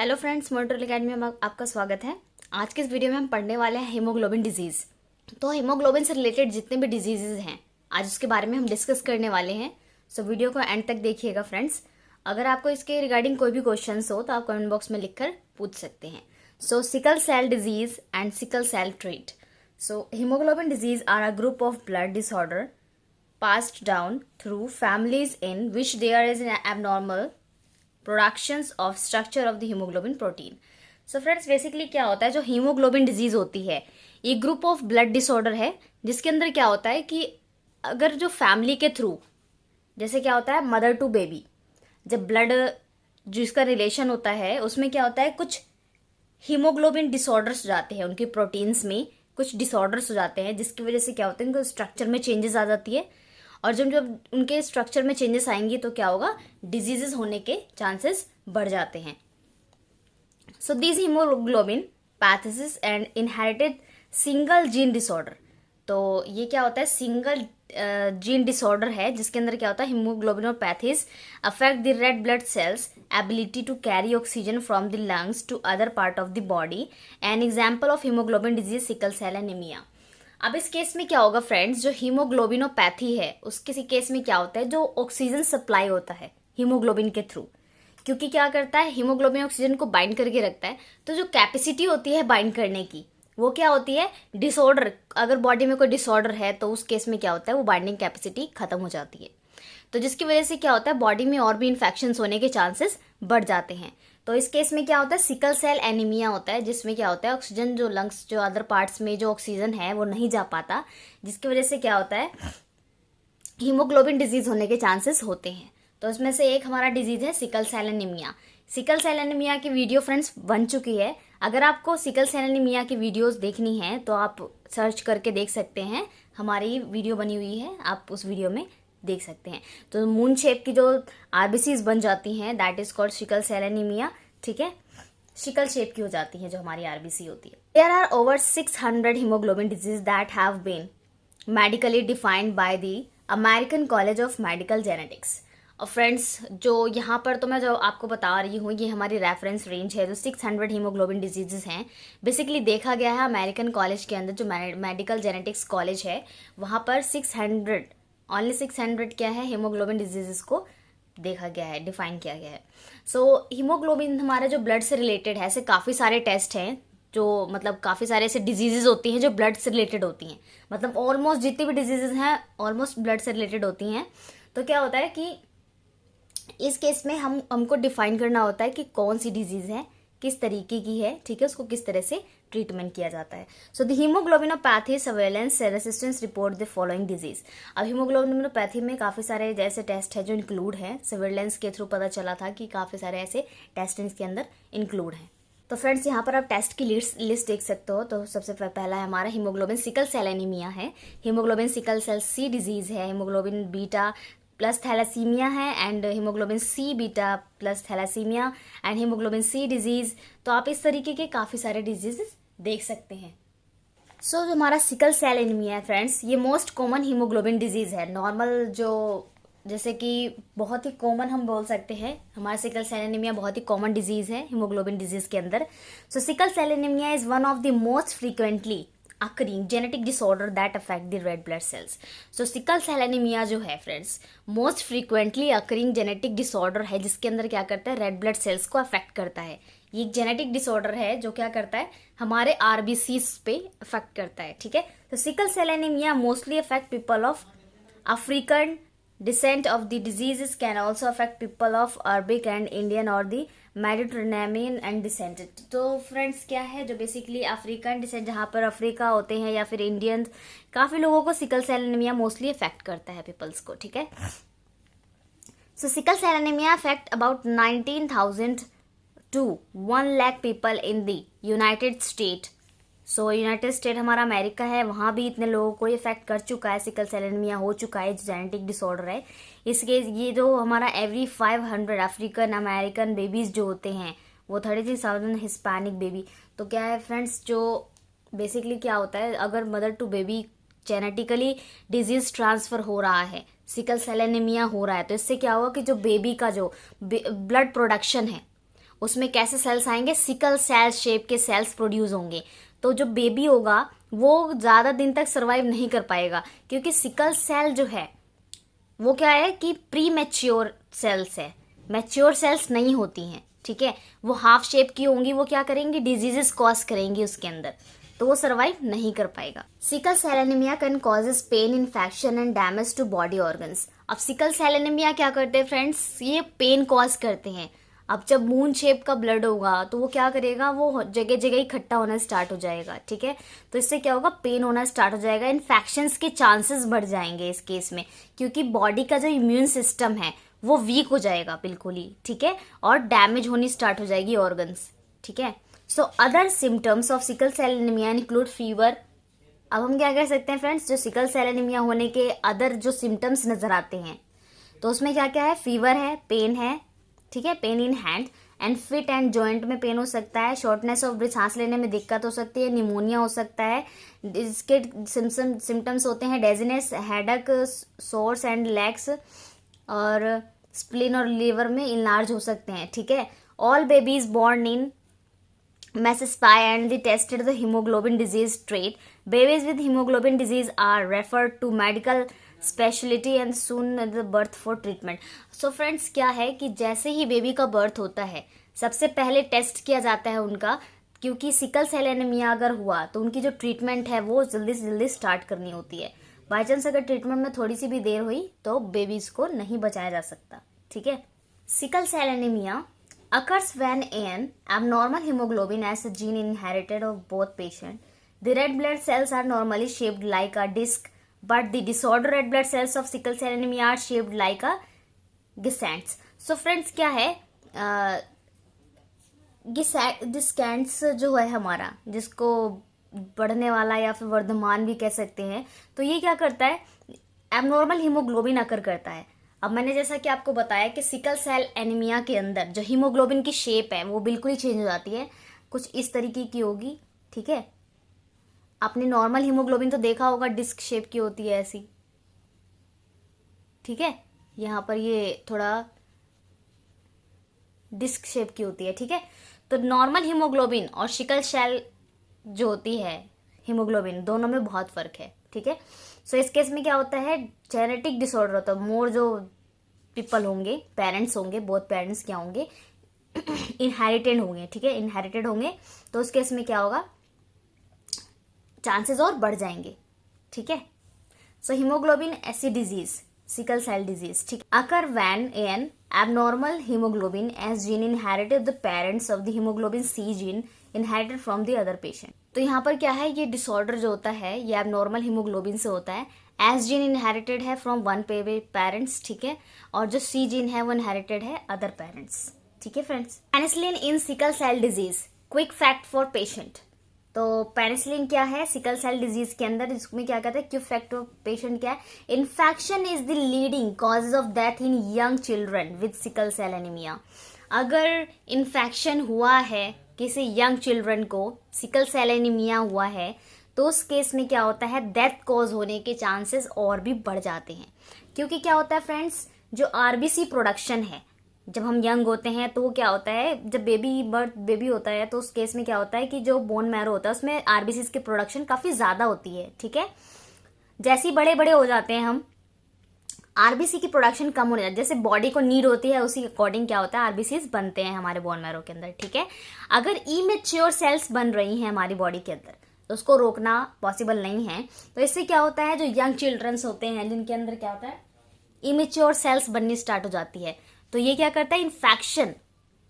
Hello friends, monitor academy में आपका स्वागत है। आज के इस वीडियो में हम पढ़ने वाले हैं हीमोग्लोबिन डिजीज़। तो हीमोग्लोबिन से रिलेटेड जितने भी डिजीजेज हैं आज उसके बारे में हम डिस्कस करने वाले हैं। सो वीडियो को एंड तक देखिएगा फ्रेंड्स। अगर आपको इसके रिगार्डिंग कोई भी क्वेश्चन हो तो आप कमेंट बॉक्स में लिखकर पूछ सकते हैं। So sickle cell disease and sickle cell treat. So hemoglobin disease are a group of blood disorder passed down through families in which there is an abnormal productions of structure of the hemoglobin protein. So friends, basically क्या होता है, जो haemoglobin disease होती है ये group of blood disorder है जिसके अंदर क्या होता है कि अगर जो फैमिली के थ्रू, जैसे क्या होता है मदर टू बेबी, जब ब्लड जिसका रिलेशन होता है उसमें क्या होता है कुछ हीमोग्लोबिन डिसऑर्डर्स हो जाते हैं, उनकी प्रोटीन्स में कुछ डिसऑर्डर्स हो जाते हैं जिसकी वजह से क्या होता है उनके स्ट्रक्चर में चेंजेस आ जाती है। और जब जब उनके स्ट्रक्चर में चेंजेस आएंगी तो क्या होगा, डिजीजेस होने के चांसेस बढ़ जाते हैं। So this hemoglobin pathosis and inherited single gene disorder. तो ये क्या होता है, सिंगल जीन डिसऑर्डर है जिसके अंदर क्या होता है haemoglobinopathies affect the red blood cells ability to carry oxygen from the lungs to other part of the body. An example of haemoglobin disease sickle cell anaemia. अब इस केस में क्या होगा फ्रेंड्स, जो हीमोग्लोबिनोपैथी है उस किसी केस में क्या होता है, जो ऑक्सीजन सप्लाई होता है हीमोग्लोबिन के थ्रू, क्योंकि क्या करता है हीमोग्लोबिन ऑक्सीजन को बाइंड करके रखता है, तो जो कैपेसिटी होती है बाइंड करने की वो क्या होती है डिसऑर्डर। अगर बॉडी में कोई डिसऑर्डर है तो उस केस में क्या होता है वो बाइंडिंग कैपेसिटी खत्म हो जाती है, तो जिसकी वजह से क्या होता है बॉडी में और भी इन्फेक्शंस होने के चांसेस बढ़ जाते हैं। तो इस केस में क्या होता है सिकल सेल एनीमिया होता है, जिसमें क्या होता है ऑक्सीजन जो लंग्स जो अदर पार्ट्स में जो ऑक्सीजन है वो नहीं जा पाता, जिसकी वजह से क्या होता है हीमोग्लोबिन डिजीज होने के चांसेस होते हैं। तो इसमें से एक हमारा डिजीज है sickle cell anaemia. Sickle cell anaemia की वीडियो फ्रेंड्स बन चुकी है। अगर आपको सिकल सेल एनीमिया की वीडियोस देखनी है तो आप सर्च करके देख सकते हैं, हमारी वीडियो बनी हुई है, आप उस वीडियो में देख सकते हैं। तो मून शेप की जो आरबीसीज बन जाती हैं that is called sickle cell anaemia, ठीक है, सिकल शेप की हो जाती है जो हमारी आरबीसी होती है। There are over 600 haemoglobin disease that have been medically defined by the American College of Medical Genetics. और फ्रेंड्स जो यहाँ पर तो मैं जो आपको बता रही हूँ ये हमारी रेफरेंस रेंज है, जो 600 हीमोग्लोबिन डिजीजेस हैं बेसिकली देखा गया है अमेरिकन कॉलेज के अंदर, जो मेडिकल जेनेटिक्स कॉलेज है वहाँ पर 600 ओनली 600 क्या है हीमोग्लोबिन डिजीजेस को देखा गया है, डिफाइन किया गया है। सो हीमोग्लोबिन हमारे जो ब्लड से रिलेटेड है, ऐसे काफ़ी सारे टेस्ट हैं जो मतलब काफ़ी सारे ऐसे डिजीजेज होती हैं जो ब्लड से रिलेटेड होती हैं, मतलब ऑलमोस्ट जितनी भी डिजीजेज हैं ऑलमोस्ट ब्लड से रिलेटेड होती हैं। तो क्या होता है कि इस केस में हमको डिफाइन करना होता है कि कौन सी डिजीज है, किस तरीके की है, ठीक है, उसको किस तरह से ट्रीटमेंट किया जाता है। So the haemoglobinopathy surveillance resistance report the following disease. अब हीमोग्लोबिनोपैथी में काफ़ी सारे जैसे टेस्ट है जो इंक्लूड है, सर्वेलेंस के थ्रू पता चला था कि काफ़ी सारे ऐसे टेस्ट इसके अंदर इंक्लूड हैं। तो फ्रेंड्स यहाँ पर आप टेस्ट की लिस्ट देख सकते हो। तो सबसे पहला है हमारा हीमोग्लोबिन सिकल सेल एनीमिया है, haemoglobin sickle cell C disease है, हीमोग्लोबिन बीटा प्लस थैलासीमिया है and haemoglobin C beta plus thalassaemia and haemoglobin C disease. तो आप इस तरीके के काफ़ी सारे डिजीजेस देख सकते हैं। सो जो हमारा सिकल सेल एनीमिया है फ्रेंड्स, ये मोस्ट कॉमन हीमोग्लोबिन डिजीज है। नॉर्मल जो जैसे कि बहुत ही कॉमन हम बोल सकते हैं, हमारा सिकल सेल एनीमिया बहुत ही कॉमन डिजीज है हीमोग्लोबिन डिजीज के अंदर। So sickle cell anemia is one of the most frequently occurring genetic disorder that affect the red blood cells. So sickle cell anemia जो है friends most frequently occurring genetic disorder है जिसके अंदर क्या करता है रेड ब्लड सेल्स को affect करता है। ये एक जेनेटिक डिसऑर्डर है जो क्या करता है हमारे आरबीसीज पे अफेक्ट करता है, ठीक है। तो sickle cell anaemia mostly affect people of African descent of the diseases can also affect people of Arabic and Indian or the Mediterranean and descent। तो फ्रेंड्स क्या है जो बेसिकली अफ्रीकन डिसेंट जहाँ पर अफ्रीका होते हैं या फिर इंडियंस, काफ़ी लोगों को sickle cell anaemia mostly affect करता है पीपल्स को, ठीक है। So sickle cell anemia affect about 19,000 to 1 lakh people in the United State. So United State हमारा अमेरिका है, वहाँ भी इतने लोगों को इफेक्ट कर चुका है, सिकल सेल एनीमिया हो चुका है, जेनेटिक डिसऑर्डर है। इसके ये जो हमारा एवरी 500 अफ्रीकन अमेरिकन बेबीज जो होते हैं वो 33,000 हिस्पैनिक बेबी। तो क्या है फ्रेंड्स, जो बेसिकली क्या होता है अगर mother to baby genetically disease transfer हो रहा है, सिकल सेल एनीमिया हो रहा है, तो इससे क्या होगा कि जो बेबी का जो ब्लड प्रोडक्शन है उसमें कैसे सेल्स आएंगे, सिकल सेल शेप के सेल्स प्रोड्यूस होंगे। तो जो बेबी होगा वो ज़्यादा दिन तक सर्वाइव नहीं कर पाएगा, क्योंकि सिकल सेल जो है वो क्या है कि प्री मैच्योर सेल्स है, मैच्योर सेल्स नहीं होती हैं, ठीक है। वो हाफ शेप की होंगी, वो क्या करेंगी, डिजीजेस कॉज करेंगी उसके अंदर, तो वो सर्वाइव नहीं कर पाएगा। Sickle cell anaemia can causes pain, infection and damage to body organs. अब सिकल सेल एनीमिया क्या करते हैं फ्रेंड्स, ये पेन कॉज करते हैं। अब जब मून शेप का ब्लड होगा तो वो क्या करेगा, वो जगह जगह इकट्ठा होना स्टार्ट हो जाएगा, ठीक है। तो इससे क्या होगा, पेन होना स्टार्ट हो जाएगा, इन्फेक्शंस के चांसेस बढ़ जाएंगे इस केस में, क्योंकि बॉडी का जो इम्यून सिस्टम है वो वीक हो जाएगा बिल्कुल ही, ठीक है, और डैमेज होनी स्टार्ट हो जाएगी ऑर्गन्स, ठीक है। So other symptoms of sickle cell anaemia include fever. अब हम क्या कह सकते हैं फ्रेंड्स, जो सिकल सेल एनीमिया होने के अदर जो सिम्टम्स नजर आते हैं तो उसमें क्या क्या है, फीवर है, पेन है, ठीक है, pain in hand and fit and joint में पेन हो सकता है, शॉर्टनेस ऑफ ब्रीथ, सांस लेने में दिक्कत हो सकती है, निमोनिया हो सकता है। इसके सिम्टम्स होते हैं dizziness, headache, sores and legs, और स्प्लीन और लीवर में इनलार्ज हो सकते हैं, ठीक है। All babies born in Messispai and they tested the hemoglobin disease trait. Babies with hemoglobin disease are referred to medical specialty and soon the birth for treatment. So friends, क्या है कि जैसे ही बेबी का बर्थ होता है सबसे पहले test किया जाता है उनका, क्योंकि सिकल सेल एनीमिया अगर हुआ तो उनकी जो ट्रीटमेंट है वो जल्दी से जल्दी स्टार्ट करनी होती है। बाई चांस अगर ट्रीटमेंट में थोड़ी सी भी देर हुई तो बेबीज को नहीं बचाया जा सकता, ठीक है। Sickle cell anaemia occurs when an abnormal hemoglobin as a gene inherited of both patients. The red blood cells are normally shaped like a disc, but the disordered red blood cells of sickle cell anemia are shaped like a crescents. So friends क्या है, गिसैंट्स जो है हमारा, जिसको बढ़ने वाला या फिर वर्धमान भी कह सकते हैं, तो ये क्या करता है, एबनॉर्मल हीमोग्लोबिन अकर करता है। अब मैंने जैसा कि आपको बताया कि सिकल सेल एनीमिया के अंदर जो हीमोग्लोबिन की शेप है वो बिल्कुल ही चेंज हो जाती है, कुछ इस तरीके की होगी, ठीक है। आपने नॉर्मल हीमोग्लोबिन तो देखा होगा, डिस्क शेप की होती है ऐसी, ठीक है। यहाँ पर ये थोड़ा डिस्क शेप की होती है, ठीक है। तो नॉर्मल हीमोग्लोबिन और सिकल सेल जो होती है हीमोग्लोबिन, दोनों में बहुत फर्क है, ठीक है। सो इस केस में क्या होता है, जेनेटिक डिसऑर्डर होता है, मोर जो पीपल होंगे, पेरेंट्स होंगे, बोथ पेरेंट्स क्या होंगे, इनहेरिटेड होंगे, ठीक है, इनहेरिटेड होंगे, तो उस केस में क्या होगा, चांसेस और बढ़ जाएंगे, ठीक है। So hemoglobin SC disease, sickle cell disease, ठीक, occur when an abnormal hemoglobin as gene inherited the parents of the hemoglobin C gene inherited from the other patient. तो यहाँ पर क्या है, ये डिसऑर्डर जो होता है ये एबनॉर्मल हीमोग्लोबिन से होता है, एस जीन इनहेरिटेड है फ्रॉम वन पेरेंट्स, ठीक है, और जो सी जीन है वो इनहेरिटेड है अदर पेरेंट्स, ठीक है friends. Penicillin in sickle cell disease, quick fact for patient. तो पेनिसिलिन क्या है सिकल सेल डिजीज के अंदर, इसमें क्या कहते हैं, क्विक फैक्ट ऑफ पेशेंट क्या है, infection is the leading causes of death in young children with sickle cell anaemia. अगर इन्फेक्शन हुआ है किसी यंग चिल्ड्रन को, सिकल सेल एनीमिया हुआ है, तो उस केस में क्या होता है, डेथ कॉज होने के चांसेस और भी बढ़ जाते हैं। क्योंकि क्या होता है फ्रेंड्स, जो आरबीसी प्रोडक्शन है, जब हम यंग होते हैं तो क्या होता है, जब बेबी होता है तो उस केस में क्या होता है कि जो बोन मैरो होता है उसमें आरबीसी की प्रोडक्शन काफी ज्यादा होती है, ठीक है। जैसे ही बड़े बड़े हो जाते हैं हम, आरबीसी की प्रोडक्शन कम होने जाती है, जैसे बॉडी को नीड होती है उसी अकॉर्डिंग क्या होता है, आरबीसीज बनते हैं हमारे बोन मैरो के अंदर, ठीक है। अगर इमेच्योर सेल्स बन रही हैं हमारी बॉडी के अंदर तो उसको रोकना पॉसिबल नहीं है। तो इससे क्या होता है, जो यंग चिल्ड्रंस होते हैं जिनके अंदर क्या होता है, इमेच्योर सेल्स बननी स्टार्ट हो जाती है, तो ये क्या करता है, इन्फेक्शन,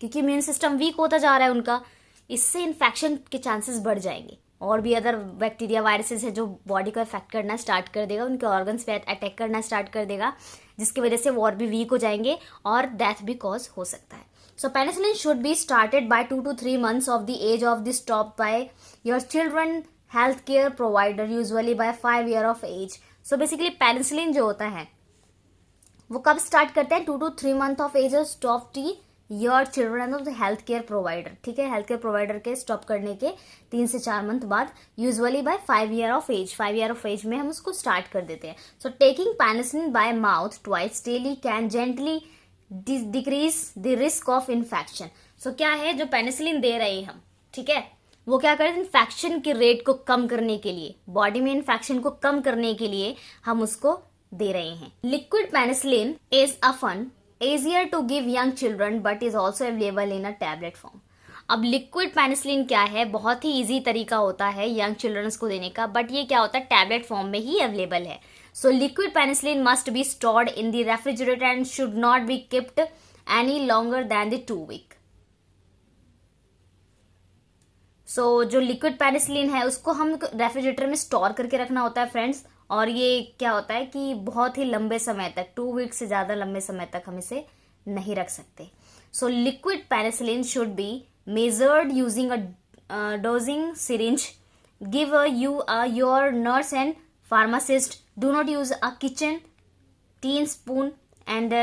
क्योंकि इम्यून सिस्टम वीक होता जा रहा है उनका, इससे इन्फेक्शन के चांसेस बढ़ जाएंगे। और भी अदर बैक्टीरिया वायरसेस है जो बॉडी को अफेक्ट करना स्टार्ट कर देगा, उनके ऑर्गन्स पे अटैक करना स्टार्ट कर देगा, जिसकी वजह से वो और भी वीक हो जाएंगे और डेथ भी कॉज हो सकता है। So penicillin should be started by 2 to 3 months of the age of the stop by your children health care provider, usually by 5 years of age. So basically penicillin जो होता है वो कब स्टार्ट करते हैं, 2 to 3 months ऑफ एज और stop to your children of the health care provider, ठीक है, हेल्थ केयर प्रोवाइडर के स्टॉप करने के 3 से 4 month बाद, usually by 5 years of age, 5 years of age में हम उसको स्टार्ट कर देते हैं। So taking penicillin by mouth twice daily can gently decrease the risk of infection. सो क्या है जो पेनिसिलिन दे रहे हैं हम, ठीक है, वो क्या कर रहे हैं, इन्फेक्शन के रेट को कम करने के लिए, बॉडी में इन्फेक्शन को कम करने के लिए हम उसको दे रहे हैं। Liquid penicillin is often easier to give young children but is also available in a tablet form। अब लिक्विड पेनिसिलिन क्या है, बहुत ही इजी तरीका होता है यंग चिल्ड्रंस को देने का, बट ये क्या होता है, टैबलेट फॉर्म में ही अवेलेबल है। So liquid penicillin must be stored in the refrigerator and should not be kept any longer than the 2 week. So जो लिक्विड पेनिसिलिन है उसको हम रेफ्रिजरेटर में स्टोर करके रखना होता है फ्रेंड्स, और ये क्या होता है कि बहुत ही लंबे समय तक, 2 वीक से ज्यादा लंबे समय तक हम इसे नहीं रख सकते। सो liquid penicillin should B measured using a dosing syringe. Give your nurse and pharmacist. Do not use a kitchen teaspoon and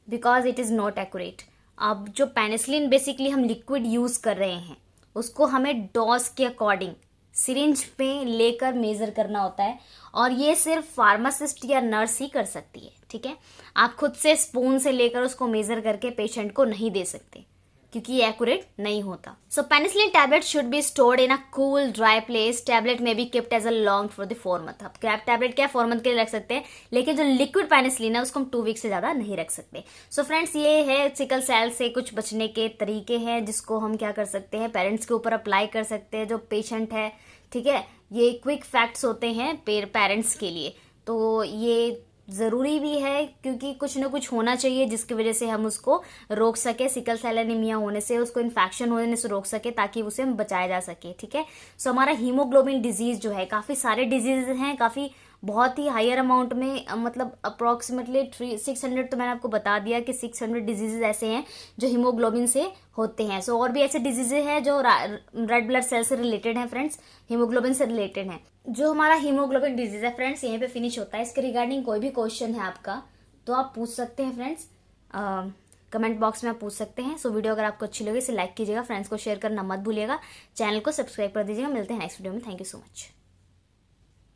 because it is not accurate। अब जो पेनिसिलिन बेसिकली हम लिक्विड यूज कर रहे हैं उसको हमें डोज के according syringe पे लेकर मेजर करना होता है, और ये सिर्फ फार्मासिस्ट या नर्स ही कर सकती है, ठीक है। आप खुद से स्पून से लेकर उसको मेजर करके पेशेंट को नहीं दे सकते क्योंकि ये एक्यूरेट नहीं होता। So penicillin tablet should be stored in a cool dry place. Tablet में be kept as a long for the 4 month. अब टैबलेट क्या 4 मंथ के लिए रख सकते हैं, लेकिन जो लिक्विड पेनिसिलिन है उसको हम 2 वीक से ज्यादा नहीं रख सकते। सो फ्रेंड्स, ये है सिकल सेल से कुछ बचने के तरीके हैं जिसको हम क्या कर सकते हैं, पेरेंट्स के ऊपर अप्लाई कर सकते हैं जो पेशेंट है, ठीक है। ये क्विक फैक्ट्स होते हैं पेरेंट्स के लिए, तो ये जरूरी भी है क्योंकि कुछ ना कुछ होना चाहिए जिसकी वजह से हम उसको रोक सके, सिकल सेल एनीमिया होने से, उसको इन्फेक्शन होने से रोक सके, ताकि उसे हम बचाया जा सके, ठीक है। सो हमारा हीमोग्लोबिन डिजीज जो है, काफी सारे डिजीज हैं, काफी बहुत ही हायर अमाउंट में, मतलब अप्रोक्सीमेटली 600, तो मैंने आपको बता दिया कि 600 डिजीजेज ऐसे हैं जो हीमोग्लोबिन से होते हैं। सो और भी ऐसे डिजीजेज हैं जो रेड ब्लड सेल से रिलेटेड हैं फ्रेंड्स, हीमोग्लोबिन से रिलेटेड हैं। जो हमारा हीमोग्लोबिन डिजीज है फ्रेंड्स यहीं पे फिनिश होता है। इसके रिगार्डिंग कोई भी क्वेश्चन है आपका तो आप पूछ सकते हैं फ्रेंड्स, कमेंट बॉक्स में आप पूछ सकते हैं। सो वीडियो अगर आपको अच्छी लगे इसे लाइक कीजिएगा, फ्रेंड्स को शेयर करना मत भूलिएगा, चैनल को सब्सक्राइब कर दीजिएगा। मिलते हैं नेक्स्ट वीडियो में। Thank you so much.